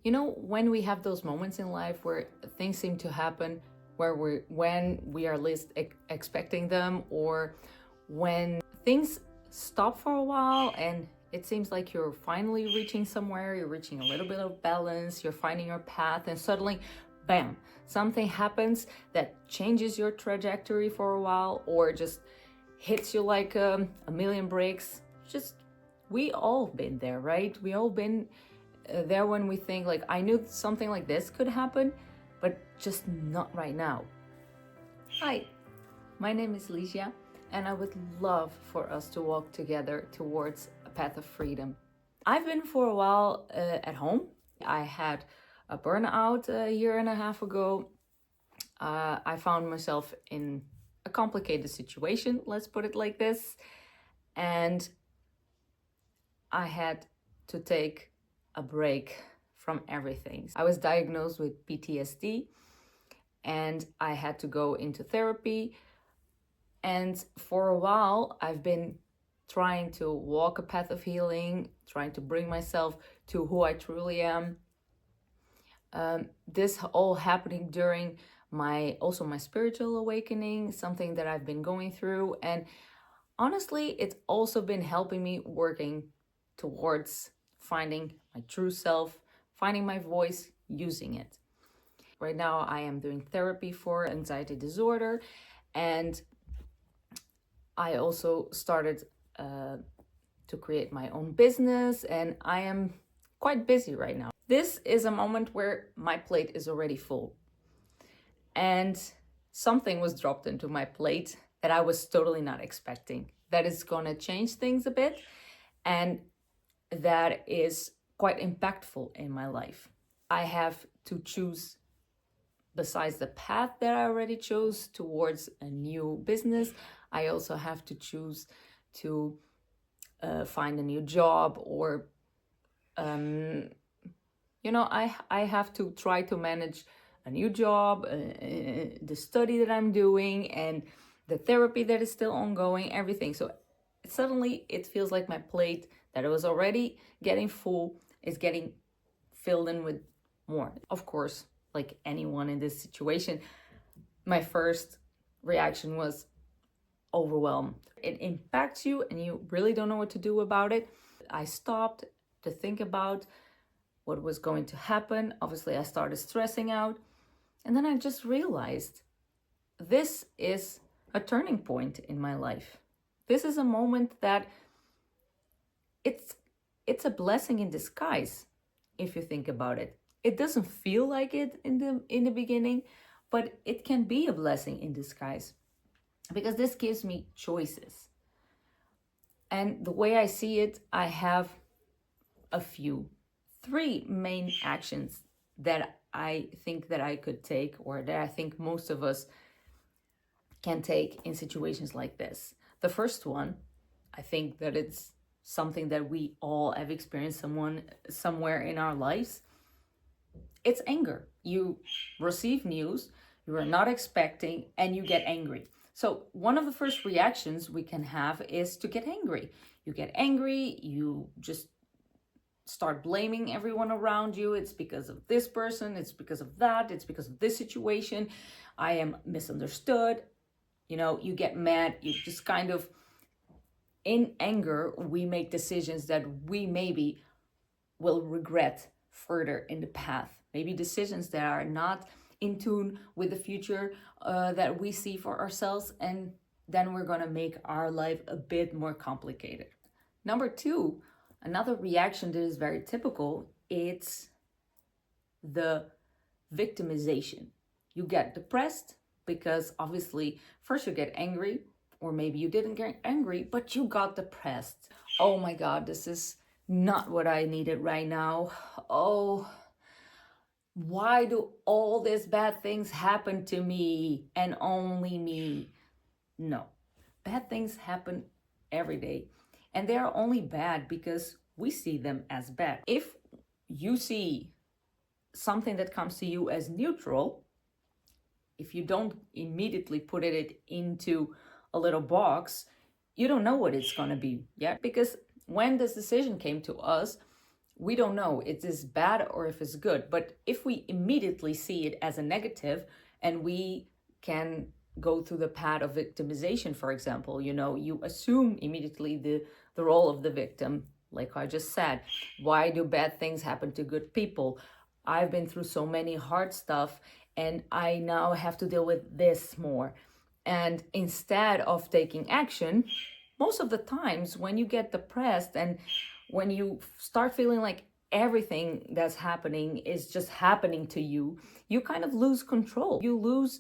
You know, when we have those moments in life where things seem to happen when we are least expecting them, or when things stop for a while and it seems like you're finally reaching somewhere, you're reaching a little bit of balance, you're finding your path, and suddenly, bam, something happens that changes your trajectory for a while, or just hits you like a million bricks. Just, we all been there, right? We all been there when we think like, I knew something like this could happen, but just not right now. Hi, my name is Ligia, and I would love for us to walk together towards a path of freedom. I've been for a while at home. I had a burnout a year and a half ago. I found myself in a complicated situation, let's put it like this, and I had to take a break from everything. I was diagnosed with PTSD and I had to go into therapy. And for a while, I've been trying to walk a path of healing, trying to bring myself to who I truly am. This all happening during my spiritual awakening, something that I've been going through. And honestly, it's also been helping me working towards finding my true self, finding my voice, using it. Right now, I am doing therapy for anxiety disorder, and I also started to create my own business, and I am quite busy right now. This is a moment where my plate is already full, and something was dropped into my plate that I was totally not expecting. That is going to change things a bit, and that is quite impactful in my life. I have to choose, besides the path that I already chose towards a new business, I also have to choose to find a new job, or I have to try to manage a new job, the study that I'm doing, and the therapy that is still ongoing, everything. So suddenly it feels like my plate that it was already getting full is getting filled in with more. Of course, like anyone in this situation, my first reaction was overwhelmed. It impacts you and you really don't know what to do about it. I stopped to think about what was going to happen. Obviously, I started stressing out. And then I just realized this is a turning point in my life. This is a moment that it's a blessing in disguise, if you think about it. It doesn't feel like it in the beginning, but it can be a blessing in disguise, because this gives me choices. And the way I see it, I have three main actions that I think that I could take, or that I think most of us can take in situations like this. The first one, I think that it's something that we all have experienced somewhere in our lives. It's anger. You receive news you are not expecting and you get angry. So one of the first reactions we can have is to get angry. You get angry, you just start blaming everyone around you. It's because of this person, it's because of that, it's because of this situation. I am misunderstood. You get mad, you just kind of, in anger, we make decisions that we maybe will regret further in the path. Maybe decisions that are not in tune with the future that we see for ourselves, and then we're going to make our life a bit more complicated. Number two, another reaction that is very typical, it's the victimization. You get depressed because obviously first you get angry, or maybe you didn't get angry, but you got depressed. Oh my God, this is not what I needed right now. Oh, why do all these bad things happen to me and only me? No, bad things happen every day, and they are only bad because we see them as bad. If you see something that comes to you as neutral, if you don't immediately put it into a little box, you don't know what it's going to be. Yeah, because when this decision came to us, We don't know if it's bad or if it's good. But if we immediately see it as a negative, and we can go through the path of victimization, for example, you assume immediately the role of the victim, like I just said. Why do bad things happen to good people? I've been through so many hard stuff, and I now have to deal with this more. And instead of taking action, most of the times when you get depressed and when you start feeling like everything that's happening is just happening to you, you kind of lose control. You lose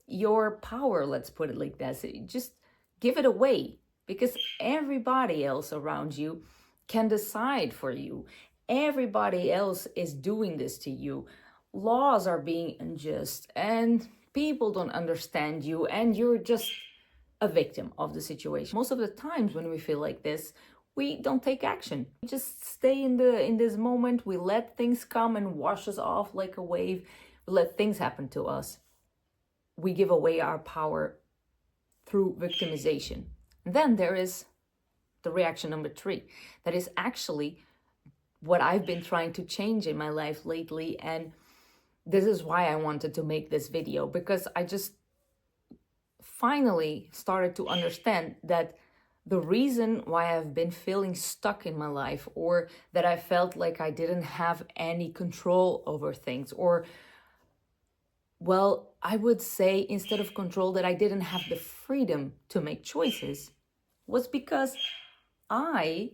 your power, let's put it like this. You just give it away, because everybody else around you can decide for you. Everybody else is doing this to you. Laws are being unjust, and people don't understand you, and you're just a victim of the situation. Most of the times when we feel like this, we don't take action. We just stay in this moment. We let things come and wash us off like a wave. We let things happen to us. We give away our power through victimization. And then there is the reaction number 3. That is actually what I've been trying to change in my life lately. And this is why I wanted to make this video, because I just finally started to understand that the reason why I've been feeling stuck in my life, or that I felt like I didn't have any control over things, or, well, I would say instead of control, that I didn't have the freedom to make choices, was because I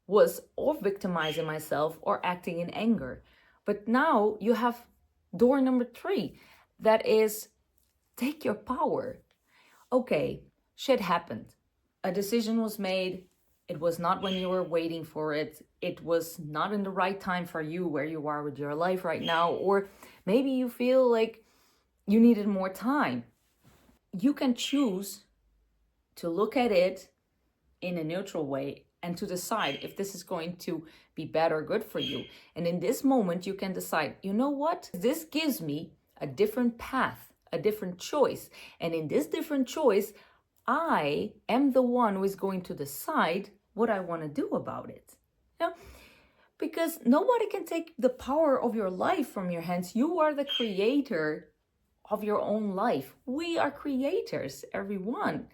was or victimizing myself or acting in anger. But now you have door number 3, that is, take your power. Okay, shit happened. A decision was made. It was not when you were waiting for it. It was not in the right time for you, where you are with your life right now. Or maybe you feel like you needed more time. You can choose to look at it in a neutral way and to decide if this is going to be bad or good for you. And in this moment, you can decide, you know what? This gives me a different path, a different choice. And in this different choice, I am the one who is going to decide what I want to do about it. You know? Because nobody can take the power of your life from your hands. You are the creator of your own life. We are creators, everyone.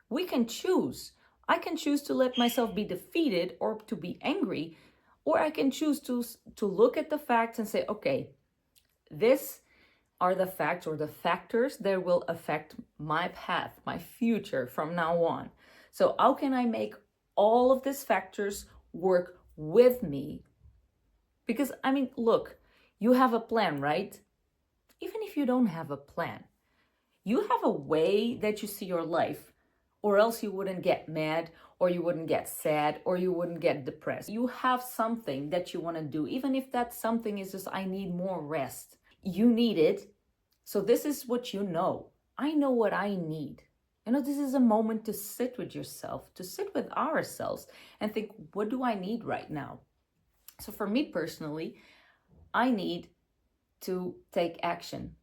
We can choose. I can choose to let myself be defeated or to be angry, or I can choose to look at the facts and say, okay, this are the facts or the factors that will affect my path, my future from now on. So how can I make all of these factors work with me? Because, I mean, look, you have a plan, right? Even if you don't have a plan, you have a way that you see your life, or else you wouldn't get mad, or you wouldn't get sad, or you wouldn't get depressed. You have something that you want to do, even if that something is just, I need more rest. You need it. So this is what you know. I know what I need. This is a moment to sit with yourself, to sit with ourselves and think, what do I need right now? So for me personally, I need to take action.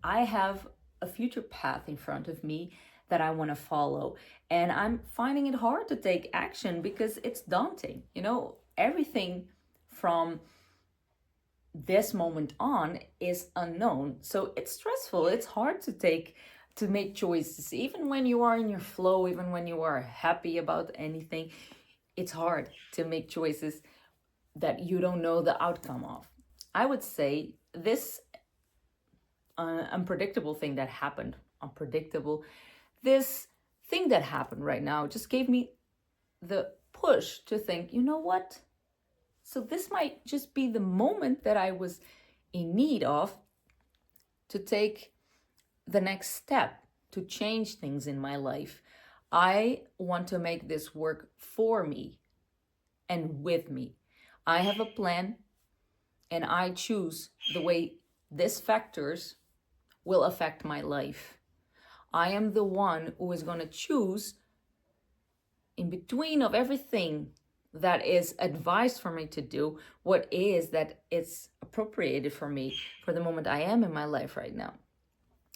I have a future path in front of me that I want to follow. And I'm finding it hard to take action because it's daunting. Everything from this moment on is unknown. So it's stressful. It's hard to make choices. Even when you are in your flow, even when you are happy about anything, it's hard to make choices that you don't know the outcome of. I would say this unpredictable thing that happened, this thing that happened right now just gave me the push to think, you know what? So this might just be the moment that I was in need of to take the next step, to change things in my life. I want to make this work for me and with me. I have a plan, and I choose the way these factors will affect my life. I am the one who is going to choose in between of everything that is advised for me to do, what is that it's appropriated for me for the moment I am in my life right now.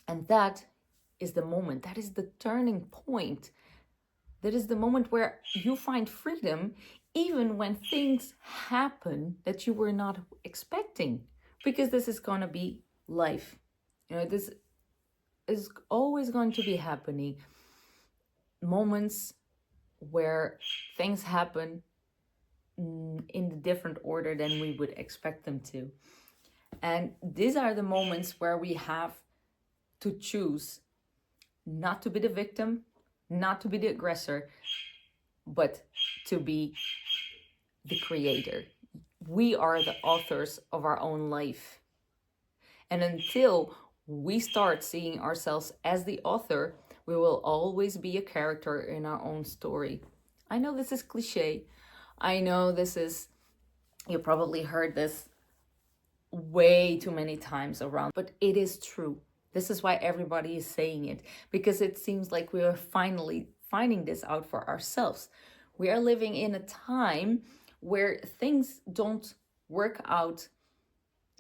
And that is the moment, that is the turning point. That is the moment where you find freedom even when things happen that you were not expecting, because this is going to be life. This is always going to be happening. Moments where things happen in the different order than we would expect them to. And these are the moments where we have to choose not to be the victim, not to be the aggressor, but to be the creator. We are the authors of our own life. And until we start seeing ourselves as the author, we will always be a character in our own story. I know this is cliche. I know you probably heard this way too many times around, but it is true. This is why everybody is saying it, because it seems like we are finally finding this out for ourselves. We are living in a time where things don't work out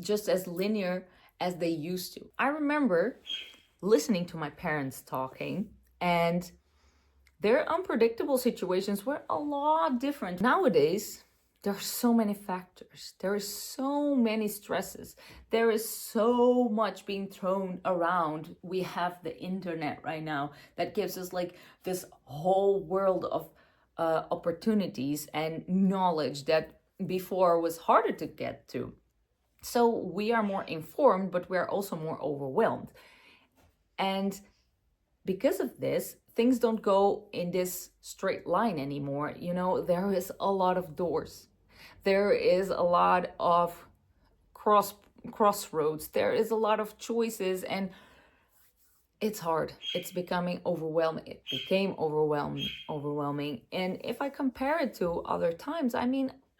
just as linear as they used to. I remember listening to my parents talking, and their unpredictable situations were a lot different. Nowadays, there are so many factors. There is so many stresses. There is so much being thrown around. We have the internet right now that gives us like this whole world of opportunities and knowledge that before was harder to get to. So we are more informed, but we are also more overwhelmed. And because of this, things don't go in this straight line anymore. There is a lot of doors. There is a lot of crossroads. There is a lot of choices, and it's hard. It's becoming overwhelming. It became overwhelming. And if I compare it to other times, I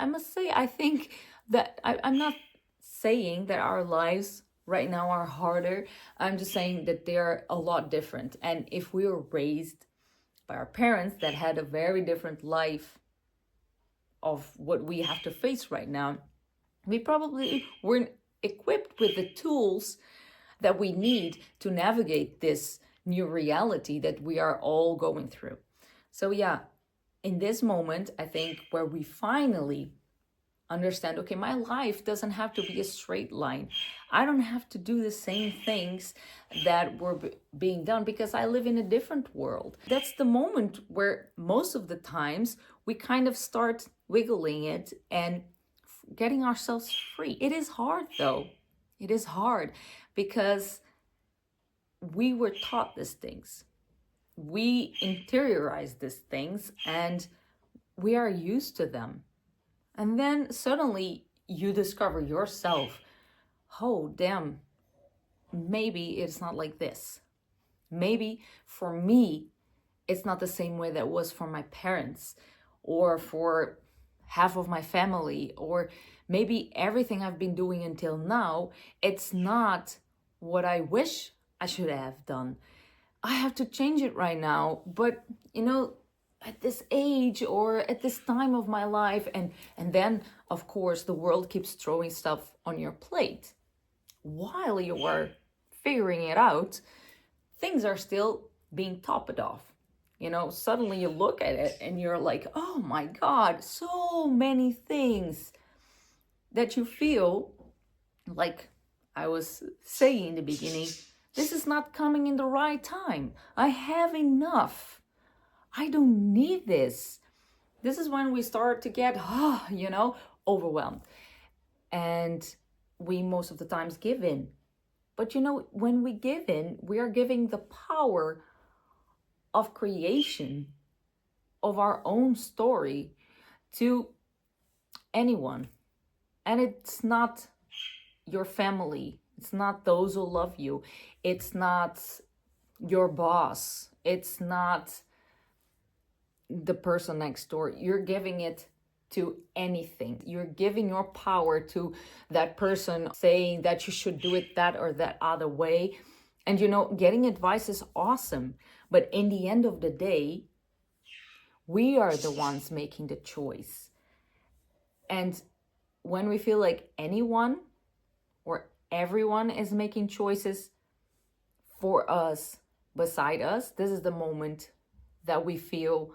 must say, I think that I'm not saying that our lives right now are harder. I'm just saying that they're a lot different. And if we were raised by our parents that had a very different life of what we have to face right now, we probably weren't equipped with the tools that we need to navigate this new reality that we are all going through. So yeah, in this moment, I think where we finally understand, okay, my life doesn't have to be a straight line. I don't have to do the same things that were being done because I live in a different world. That's the moment where most of the times we kind of start wiggling it and getting ourselves free. It is hard though. It is hard because we were taught these things. We interiorize these things and we are used to them. And then suddenly you discover yourself, oh, damn, maybe it's not like this. Maybe for me, it's not the same way that it was for my parents or for half of my family, or maybe everything I've been doing until now, it's not what I wish I should have done. I have to change it right now, but at this age or at this time of my life, and then of course the world keeps throwing stuff on your plate while you are figuring it out. Things are still being topped off. Suddenly you look at it and you're like, oh my God, so many things that you feel like I was saying in the beginning, this is not coming in the right time. I have enough. I don't need this. This is when we start to get, overwhelmed. And we most of the times give in. But when we give in, we are giving the power of creation of our own story to anyone. And it's not your family. It's not those who love you. It's not your boss. It's not the person next door. You're giving it to anything. You're giving your power to that person saying that you should do it that or that other way. And getting advice is awesome. But in the end of the day, we are the ones making the choice. And when we feel like anyone or everyone is making choices for us, beside us, this is the moment that we feel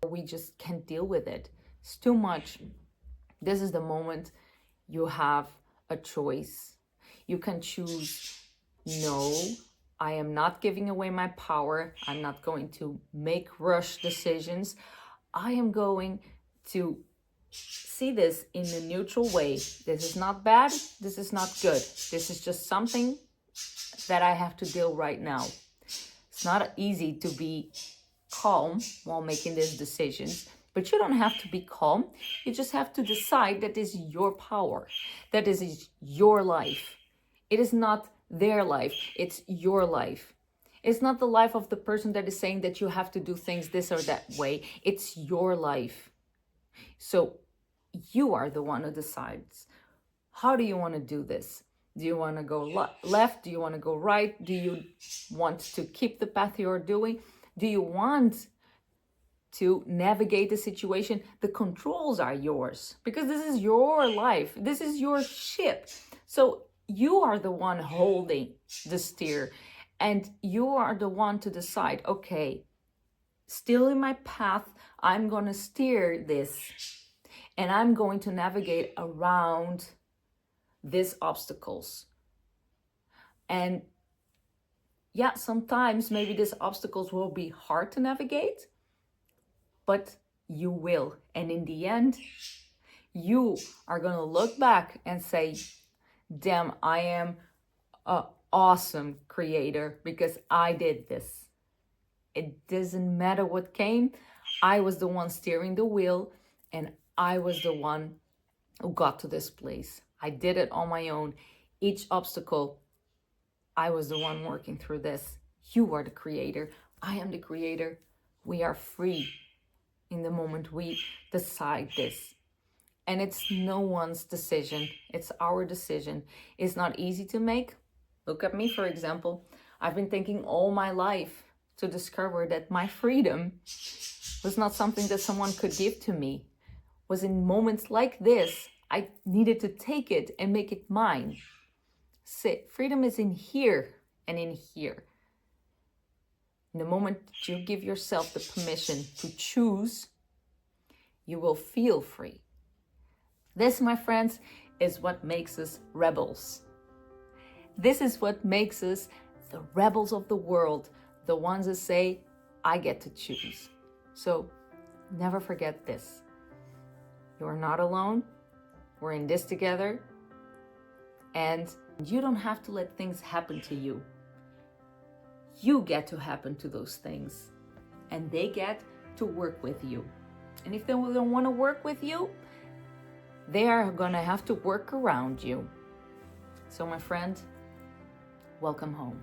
we just can't deal with it. It's too much. This is the moment you have a choice. You can choose, no, I am not giving away my power. I'm not going to make rush decisions. I am going to see this in a neutral way. This is not bad. This is not good. This is just something that I have to deal right now. It's not easy to be calm while making these decisions, but you don't have to be calm. You just have to decide that this is your power, that this is your life. It is not their life, it's your life. It's not the life of the person that is saying that you have to do things this or that way. It's your life. So you are the one who decides. How do you want to do this? Do you want to go left? Do you want to go right? Do you want to keep the path you're doing? Do you want to navigate the situation? The controls are yours because this is your life. This is your ship. So you are the one holding the steer, and you are the one to decide, okay, still in my path, I'm going to steer this, and I'm going to navigate around these obstacles. And yeah, sometimes maybe these obstacles will be hard to navigate, but you will. And in the end, you are going to look back and say, damn, I am an awesome creator because I did this. It doesn't matter what came. I was the one steering the wheel, and I was the one who got to this place. I did it on my own. Each obstacle, I was the one working through this. You are the creator. I am the creator. We are free in the moment we decide this. And it's no one's decision. It's our decision. It's not easy to make. Look at me, for example. I've been thinking all my life to discover that my freedom was not something that someone could give to me. It was in moments like this, I needed to take it and make it mine. Freedom is in here and in here. In the moment that you give yourself the permission to choose, you will feel free. This, my friends, is what makes us rebels. This is what makes us the rebels of the world, the ones that say, I get to choose. So never forget this. You are not alone. We're in this together. And you don't have to let things happen to you. You get to happen to those things. And they get to work with you. And if they don't want to work with you, they are going to have to work around you. So my friend, welcome home.